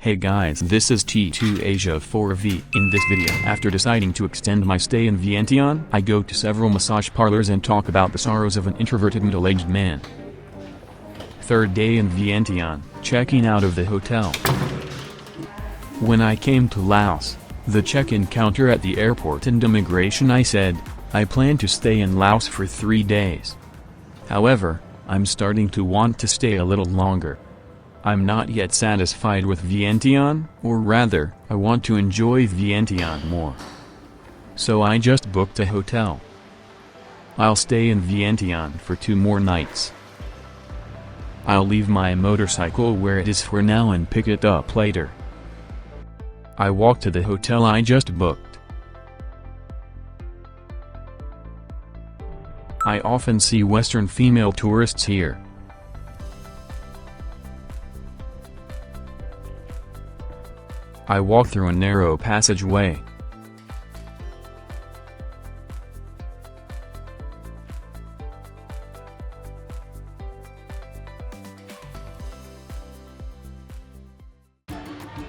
Hey guys, this is T2 Asia 4V. In this video, after deciding to extend my stay in Vientiane, I go to several massage parlors and talk about the sorrows of an introverted middle-aged man. Third day in Vientiane, checking out of the hotel. When I came to Laos, the check-in counter at the airport and immigration, I said, I plan to stay in Laos for 3 days. However, I'm starting to want to stay a little longer. I'm not yet satisfied with Vientiane, or rather, I want to enjoy Vientiane more. So I just booked a hotel. I'll stay in Vientiane for 2 more nights. I'll leave my motorcycle where it is for now and pick it up later. I walk to the hotel I just booked. I often see Western female tourists here. I walk through a narrow passageway.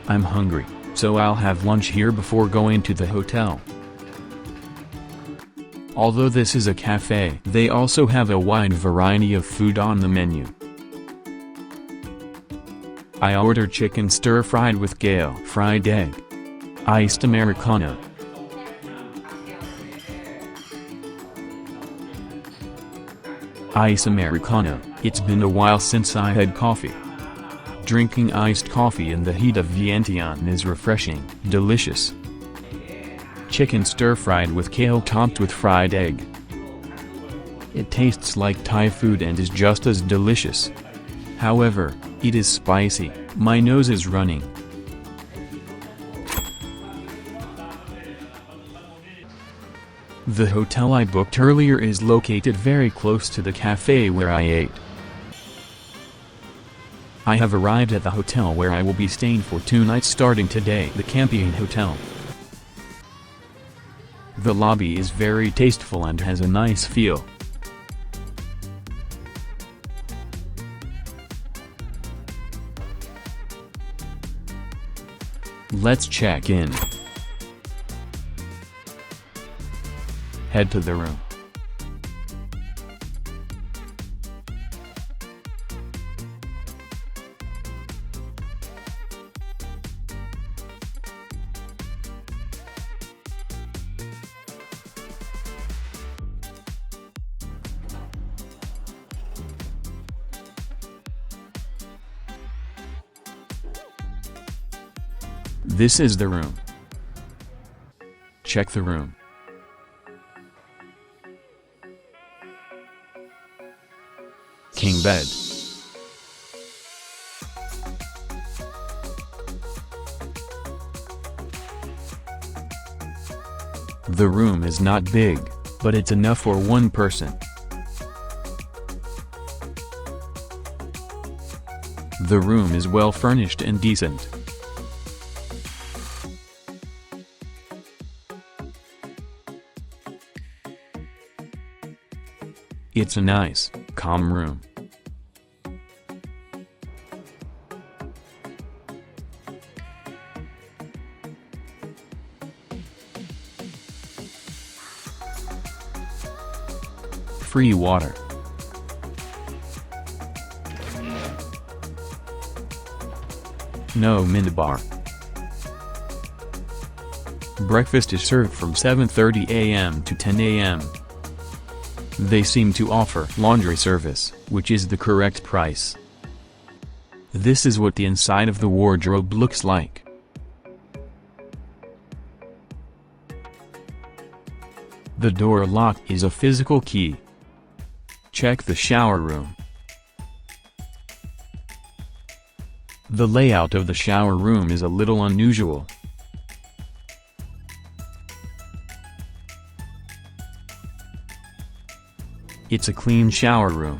I'm hungry, so I'll have lunch here before going to the hotel. Although this is a cafe, they also have a wide variety of food on the menu. I ordered chicken stir-fried with kale, fried egg, iced Americano. Ice Americano. It's been a while since I had coffee. Drinking iced coffee in the heat of Vientiane is refreshing, delicious. Chicken stir-fried with kale topped with fried egg. It tastes like Thai food and is just as delicious. However, it is spicy. My nose is running. The hotel I booked earlier is located very close to the cafe where I ate. I have arrived at the hotel where I will be staying for 2 nights starting today, the Khampiane Hotel. The lobby is very tasteful and has a nice feel. Let's check in. Head to the room. This is the room. Check the room. King bed. The room is not big, but it's enough for 1 person. The room is well furnished and decent. It's a nice, calm room. Free water. No minibar. Breakfast is served from 7:30 a.m. to 10 a.m. They seem to offer laundry service, which is the correct price. This is what the inside of the wardrobe looks like. The door lock is a physical key. Check the shower room. The layout of the shower room is a little unusual. It's a clean shower room.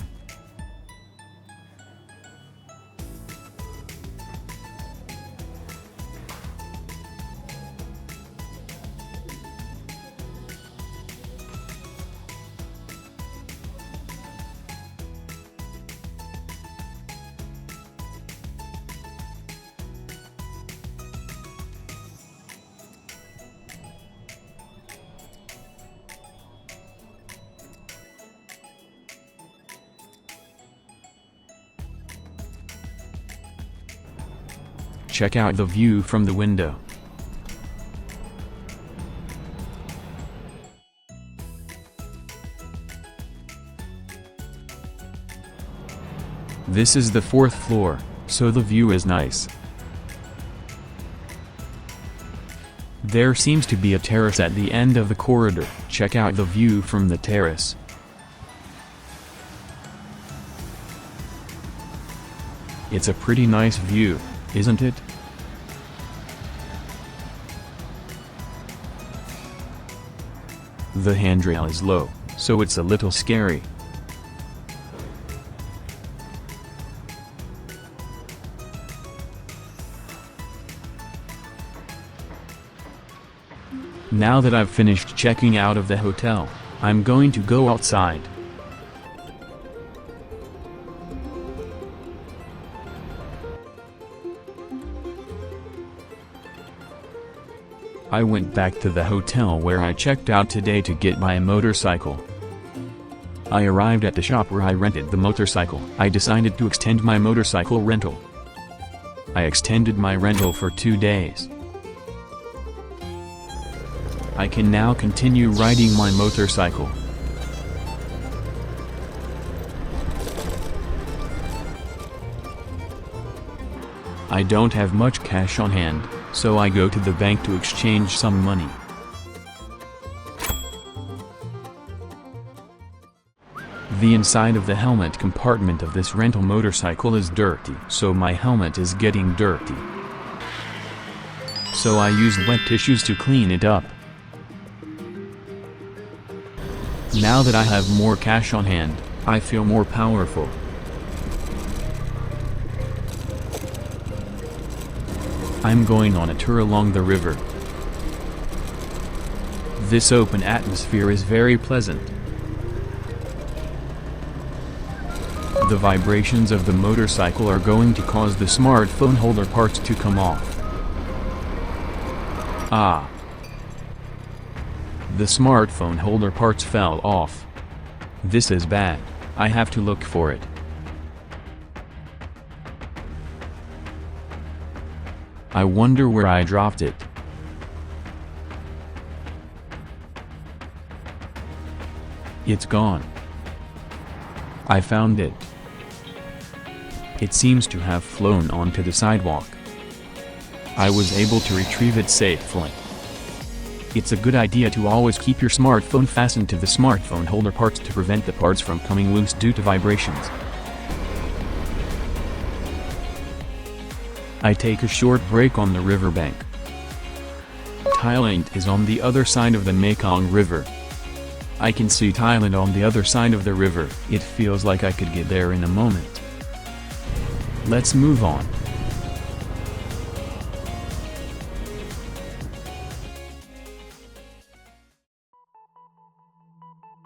check out the view from the window. This is the 4th floor, so the view is nice. There seems to be a terrace at the end of the corridor. Check out the view from the terrace. It's a pretty nice view, isn't it? The handrail is low, so it's a little scary. Now that I've finished checking out of the hotel, I'm going to go outside. I went back to the hotel where I checked out today to get my motorcycle. I arrived at the shop where I rented the motorcycle. I decided to extend my motorcycle rental. I extended my rental for 2 days. I can now continue riding my motorcycle. I don't have much cash on hand, so I go to the bank to exchange some money. The inside of the helmet compartment of this rental motorcycle is dirty, so my helmet is getting dirty. So I used wet tissues to clean it up. Now that I have more cash on hand, I feel more powerful. I'm going on a tour along the river. This open atmosphere is very pleasant. The vibrations of the motorcycle are going to cause the smartphone holder parts to come off. Ah! The smartphone holder parts fell off. This is bad. I have to look for it. I wonder where I dropped it. It's gone. I found it. It seems to have flown onto the sidewalk. I was able to retrieve it safely. It's a good idea to always keep your smartphone fastened to the smartphone holder parts to prevent the parts from coming loose due to vibrations. I take a short break on the riverbank. Thailand is on the other side of the Mekong River. I can see Thailand on the other side of the river. It feels like I could get there in a moment. Let's move on.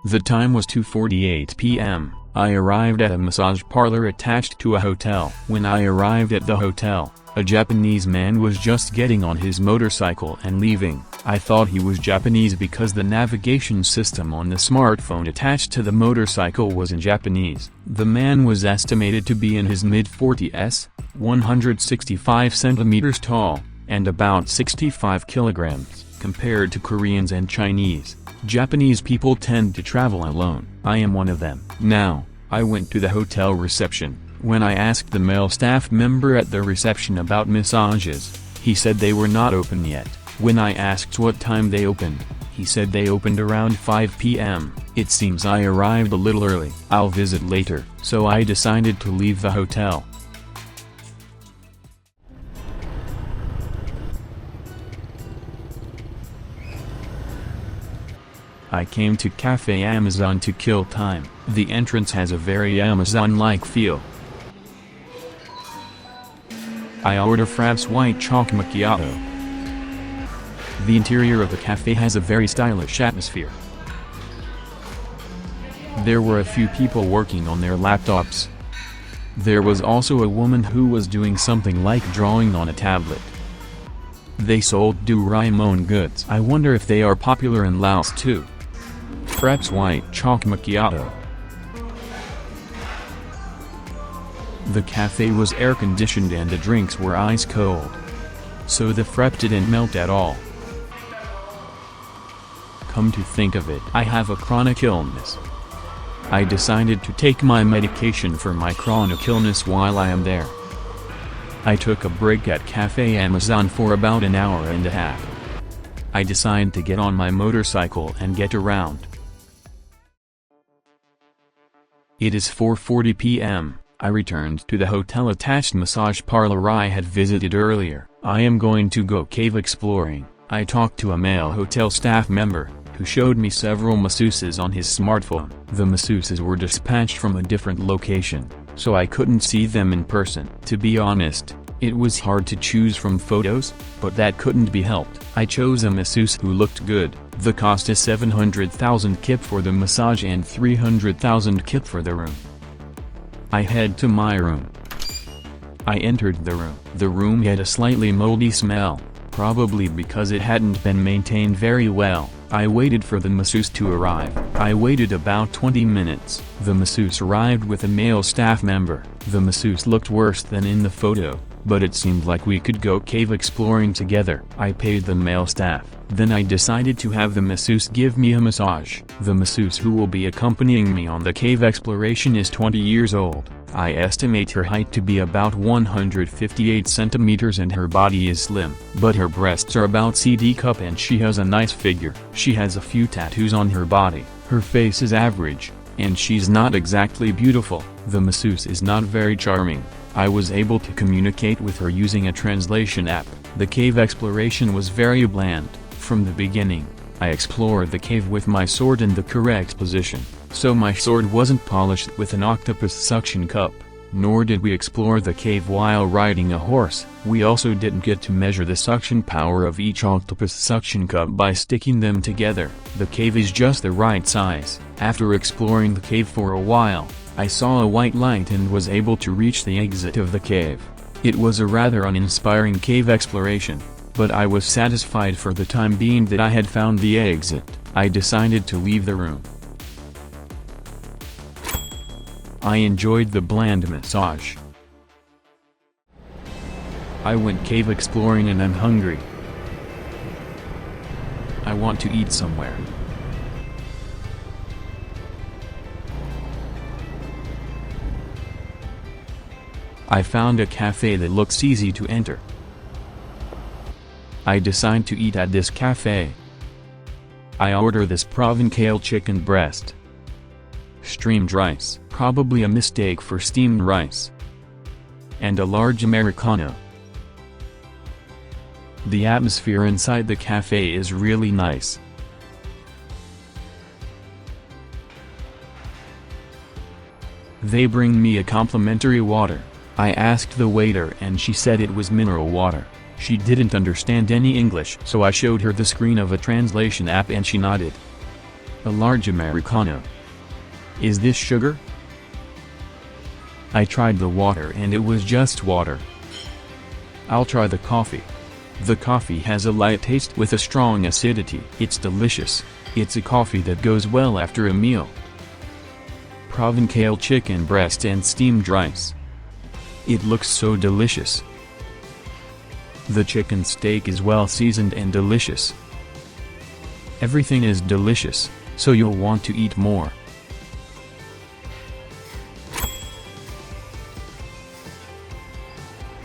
The time was 2:48 p.m. I arrived at a massage parlor attached to a hotel. When I arrived at the hotel, a Japanese man was just getting on his motorcycle and leaving. I thought he was Japanese because the navigation system on the smartphone attached to the motorcycle was in Japanese. The man was estimated to be in his mid-40s, 165 centimeters tall, and about 65 kilograms. Compared to Koreans and Chinese, Japanese people tend to travel alone. I am one of them. Now, I went to the hotel reception. When I asked the male staff member at the reception about massages, he said they were not open yet. When I asked what time they opened, he said they opened around 5 p.m. It seems I arrived a little early. I'll visit later, so I decided to leave the hotel. I came to Cafe Amazon to kill time. The entrance has a very Amazon-like feel. I order Frapp's white chocolate macchiato. The interior of the cafe has a very stylish atmosphere. There were a few people working on their laptops. There was also a woman who was doing something like drawing on a tablet. They sold Doraemon goods. I wonder if they are popular in Laos too. Frapp's white chocolate macchiato. The cafe was air-conditioned and the drinks were ice-cold. So the frap didn't melt at all. Come to think of it, I have a chronic illness. I decided to take my medication for my chronic illness while I am there. I took a break at Cafe Amazon for about an hour and a half. I decided to get on my motorcycle and get around. It is 4:40 p.m. I returned to the hotel-attached massage parlor I had visited earlier. I am going to go cave exploring. I talked to a male hotel staff member, who showed me several masseuses on his smartphone. The masseuses were dispatched from a different location, so I couldn't see them in person. To be honest, it was hard to choose from photos, but that couldn't be helped. I chose a masseuse who looked good. The cost is 700,000 kip for the massage and 300,000 kip for the room. I head to my room. I entered the room. The room had a slightly moldy smell, probably because it hadn't been maintained very well. I waited for the masseuse to arrive. I waited about 20 minutes. The masseuse arrived with a male staff member. The masseuse looked worse than in the photo, but it seemed like we could go cave exploring together. I paid the male staff. Then I decided to have the masseuse give me a massage. The masseuse who will be accompanying me on the cave exploration is 20 years old. I estimate her height to be about 158 centimeters and her body is slim, but her breasts are about CD cup and she has a nice figure. She has a few tattoos on her body. Her face is average, and she's not exactly beautiful. The masseuse is not very charming. I was able to communicate with her using a translation app. The cave exploration was very bland. From the beginning, I explored the cave with my sword in the correct position, so my sword wasn't polished with an octopus suction cup. Nor did we explore the cave while riding a horse. We also didn't get to measure the suction power of each octopus suction cup by sticking them together. The cave is just the right size. After exploring the cave for a while, I saw a white light and was able to reach the exit of the cave. It was a rather uninspiring cave exploration, but I was satisfied for the time being that I had found the exit. I decided to leave the room. I enjoyed the bland massage. I went cave exploring and I'm hungry. I want to eat somewhere. I found a cafe that looks easy to enter. I decide to eat at this cafe. I order this Provençal chicken breast. Steamed rice, probably a mistake for steamed rice. And a large Americano. The atmosphere inside the cafe is really nice. They bring me a complimentary water. I asked the waiter and she said it was mineral water. She didn't understand any English, so I showed her the screen of a translation app and she nodded. A large Americano. Is this sugar? I tried the water and it was just water. I'll try the coffee. The coffee has a light taste with a strong acidity. It's delicious. It's a coffee that goes well after a meal. Provençal chicken breast and steamed rice. It looks so delicious. The chicken steak is well seasoned and delicious. Everything is delicious, so you'll want to eat more.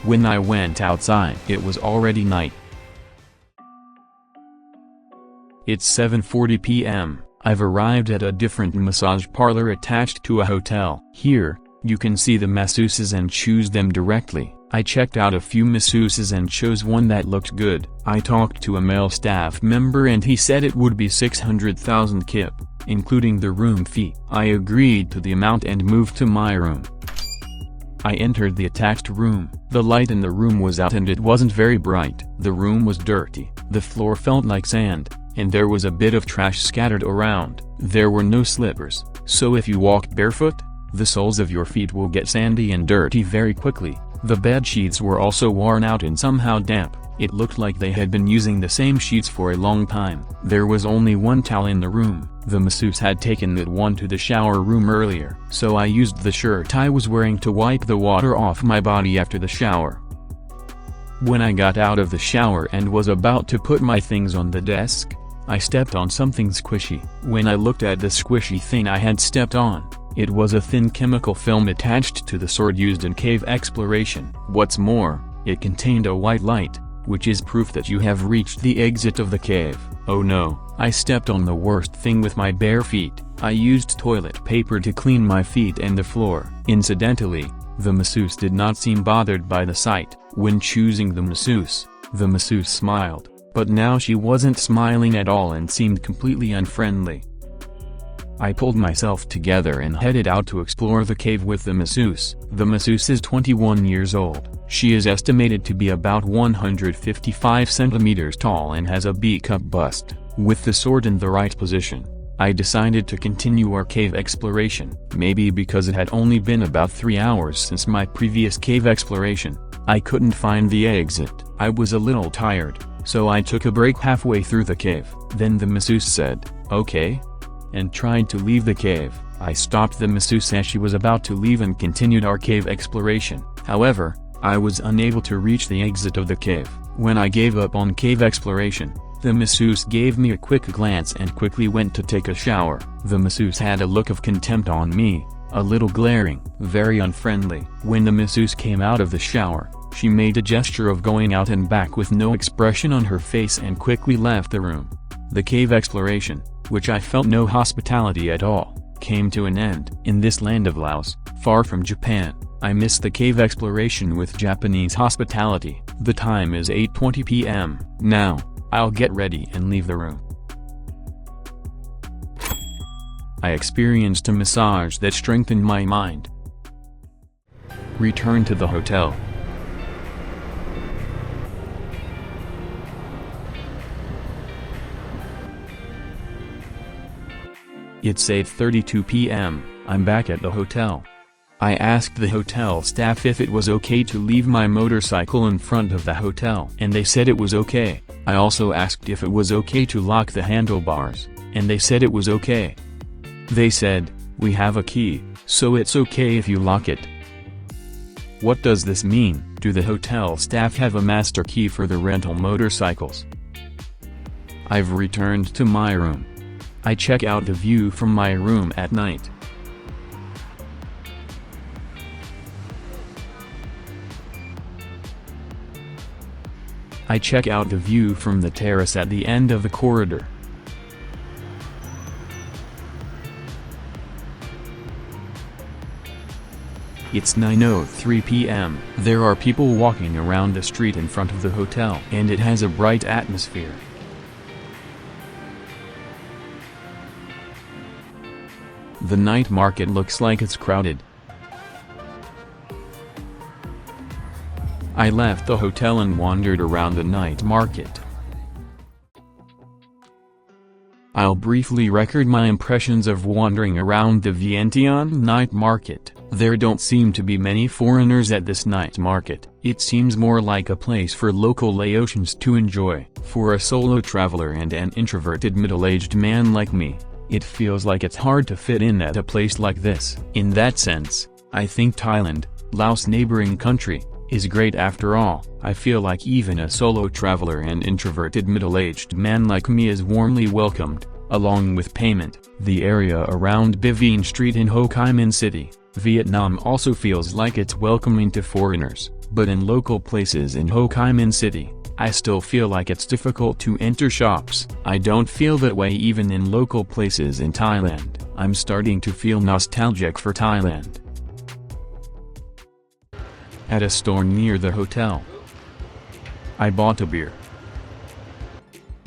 When I went outside, it was already night. It's 7:40 p.m. I've arrived at a different massage parlor attached to a hotel. Here, you can see the masseuses and choose them directly. I checked out a few masseuses and chose one that looked good. I talked to a male staff member and he said it would be 600,000 kip, including the room fee. I agreed to the amount and moved to my room. I entered the attached room. The light in the room was out and it wasn't very bright. The room was dirty. The floor felt like sand, and there was a bit of trash scattered around. There were no slippers, so if you walked barefoot, the soles of your feet will get sandy and dirty very quickly. The bed sheets were also worn out and somehow damp. It looked like they had been using the same sheets for a long time. There was only one towel in the room. The masseuse had taken that one to the shower room earlier, so I used the shirt I was wearing to wipe the water off my body after the shower. When I got out of the shower and was about to put my things on the desk, I stepped on something squishy. When I looked at the squishy thing I had stepped on, it was a thin chemical film attached to the sword used in cave exploration. What's more, it contained a white light, which is proof that you have reached the exit of the cave. Oh no, I stepped on the worst thing with my bare feet. I used toilet paper to clean my feet and the floor. Incidentally, the masseuse did not seem bothered by the sight. When choosing the masseuse smiled, but now she wasn't smiling at all and seemed completely unfriendly. I pulled myself together and headed out to explore the cave with the masseuse. The masseuse is 21 years old. She is estimated to be about 155 centimeters tall and has a B-cup bust. With the sword in the right position, I decided to continue our cave exploration. Maybe because it had only been about 3 hours since my previous cave exploration, I couldn't find the exit. I was a little tired, so I took a break halfway through the cave. Then the masseuse said, "Okay," and tried to leave the cave. I stopped the masseuse as she was about to leave and continued our cave exploration. However, I was unable to reach the exit of the cave. When I gave up on cave exploration, the masseuse gave me a quick glance and quickly went to take a shower. The masseuse had a look of contempt on me, a little glaring, very unfriendly. When the masseuse came out of the shower, she made a gesture of going out and back with no expression on her face and quickly left the room. The cave exploration, which I felt no hospitality at all, came to an end. In this land of Laos, far from Japan, I missed the cave exploration with Japanese hospitality. The time is 8:20 p.m. Now, I'll get ready and leave the room. I experienced a massage that strengthened my mind. Return to the hotel. It's 8:32 p.m. I'm back at the hotel. I asked the hotel staff if it was okay to leave my motorcycle in front of the hotel, and they said it was okay. I also asked if it was okay to lock the handlebars, and they said it was okay. They said, "We have a key, so it's okay if you lock it." What does this mean? Do the hotel staff have a master key for the rental motorcycles? I've returned to my room. I check out the view from my room at night. I check out the view from the terrace at the end of the corridor. It's 9:03 p.m. There are people walking around the street in front of the hotel, and it has a bright atmosphere. The night market looks like it's crowded. I left the hotel and wandered around the night market. I'll briefly record my impressions of wandering around the Vientiane night market. There don't seem to be many foreigners at this night market. It seems more like a place for local Laotians to enjoy. For a solo traveler and an introverted middle-aged man like me, it feels like it's hard to fit in at a place like this. In that sense, I think Thailand, Laos' neighboring country, is great after all. I feel like even a solo traveler and introverted middle-aged man like me is warmly welcomed, along with payment. The area around Bivine Street in Ho Chi Minh City, Vietnam also feels like it's welcoming to foreigners, but in local places in Ho Chi Minh City, I still feel like it's difficult to enter shops. I don't feel that way even in local places in Thailand. I'm starting to feel nostalgic for Thailand. At a store near the hotel, I bought a beer.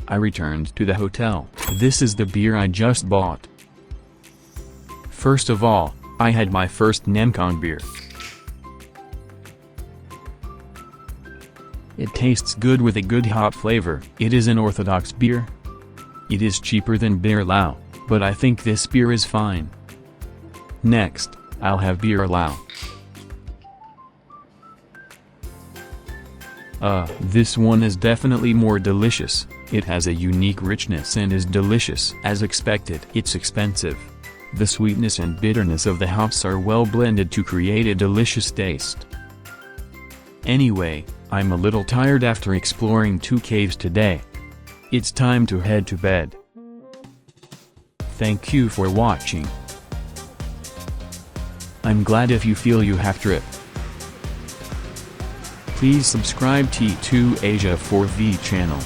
I returned to the hotel. This is the beer I just bought. First of all, I had my first Namkong beer. It tastes good with a good hop flavor. It is an orthodox beer. It is cheaper than beer Lao, but I think this beer is fine. Next, I'll have beer Lao. This one is definitely more delicious. It has a unique richness and is delicious. As expected, it's expensive. The sweetness and bitterness of the hops are well blended to create a delicious taste. Anyway, I'm a little tired after exploring 2 caves today. It's time to head to bed. Thank you for watching. I'm glad if you feel you have trip. Please subscribe T2 Asia 4V channel.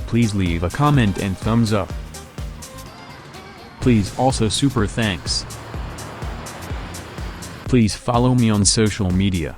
Please leave a comment and thumbs up. Please also super thanks. Please follow me on social media.